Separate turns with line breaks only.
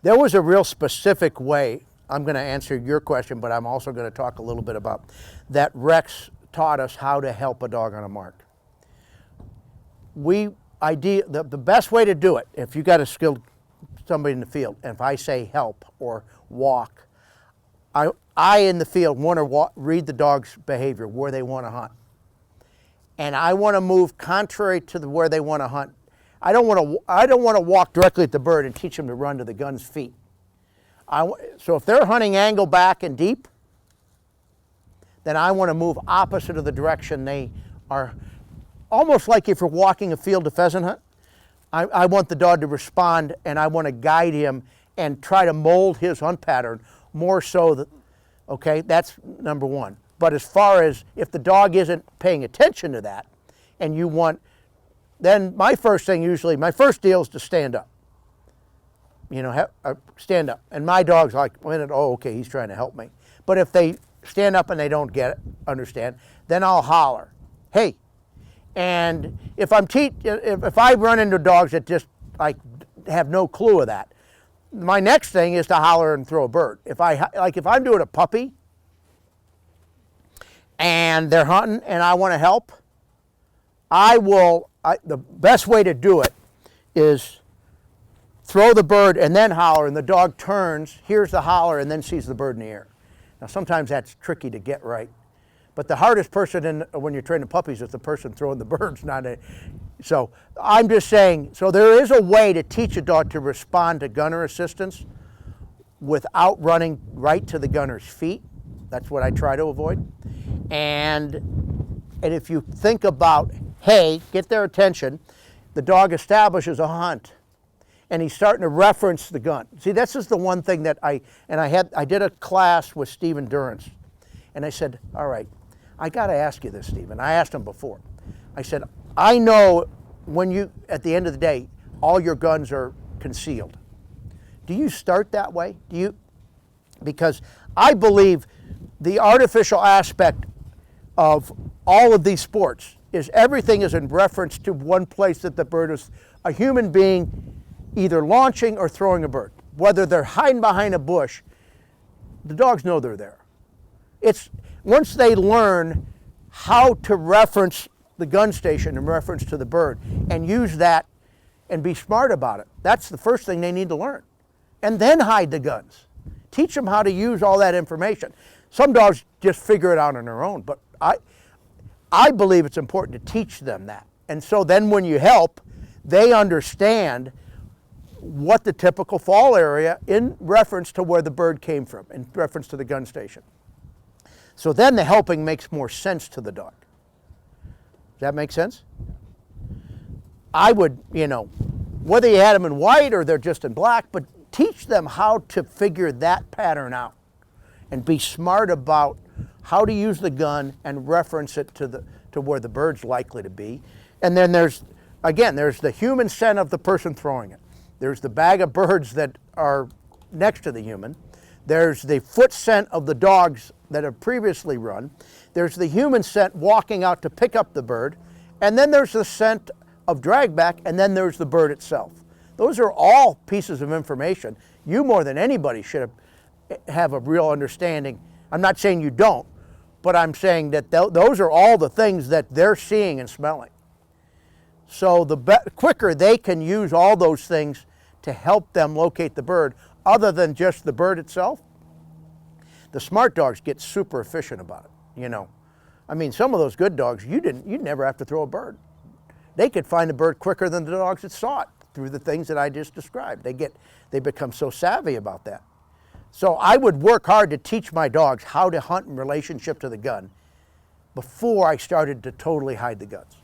There was a real specific way. I'm going to answer your question, but I'm also going to talk a little bit about that Rex taught us how to help a dog on a mark. The best way to do it, if you got a skilled somebody in the field, and if I say help or walk, I in the field want to read the dog's behavior, where they want to hunt. And I want to move contrary to where they want to hunt. I don't want to walk directly at the bird and teach them to run to the gun's feet. So if they're hunting angle back and deep, then I want to move opposite of the direction they are. Almost like if you're walking a field to pheasant hunt, I want the dog to respond, and I want to guide him and try to mold his hunt pattern more so that, okay, that's number one. But as far as if the dog isn't paying attention to that, and you want, then my first deal is to stand up. Stand up. And my dog's like, oh, okay, he's trying to help me. But if they stand up and they don't understand, then I'll holler, hey. And if I run into dogs that just have no clue of that, my next thing is to holler and throw a bird. If I'm doing a puppy and they're hunting and I want to help, the best way to do it is throw the bird and then holler, and the dog turns, hears the holler, and then sees the bird in the air. Now sometimes that's tricky to get right, but the hardest person when you're training puppies is the person throwing the birds, so I'm just saying, so there is a way to teach a dog to respond to gunner assistance without running right to the gunner's feet. That's what I try to avoid. And if you think about, hey, get their attention, the dog establishes a hunt, and he's starting to reference the gun. See, this is the one thing that I did a class with Stephen Durrance, and I said, all right, I got to ask you this, Stephen. I asked him before. I said, I know at the end of the day, all your guns are concealed. Do you start that way? Because I believe the artificial aspect of all of these sports is everything is in reference to one place that the bird is, a human being either launching or throwing a bird. Whether they're hiding behind a bush, the dogs know they're there. Once they learn how to reference the gun station in reference to the bird and use that and be smart about it, that's the first thing they need to learn. And then hide the guns. Teach them how to use all that information. Some dogs just figure it out on their own, but I believe it's important to teach them that. And so then when you help, they understand what the typical fall area in reference to where the bird came from, in reference to the gun station. So then the helping makes more sense to the dog. Does that make sense? I would, whether you had them in white or they're just in black, but teach them how to figure that pattern out and be smart about how to use the gun and reference it to where the bird's likely to be. And then there's the human scent of the person throwing it. There's the bag of birds that are next to the human. There's the foot scent of the dogs that have previously run. There's the human scent walking out to pick up the bird. And then there's the scent of dragback, and then there's the bird itself. Those are all pieces of information. You more than anybody should have a real understanding. I'm not saying you don't, but I'm saying that those are all the things that they're seeing and smelling. So the quicker they can use all those things to help them locate the bird, other than just the bird itself, the smart dogs get super efficient about it. Some of those good dogs, you'd never have to throw a bird. They could find the bird quicker than the dogs that saw it through the things that I just described. They become so savvy about that. So I would work hard to teach my dogs how to hunt in relationship to the gun before I started to totally hide the guns.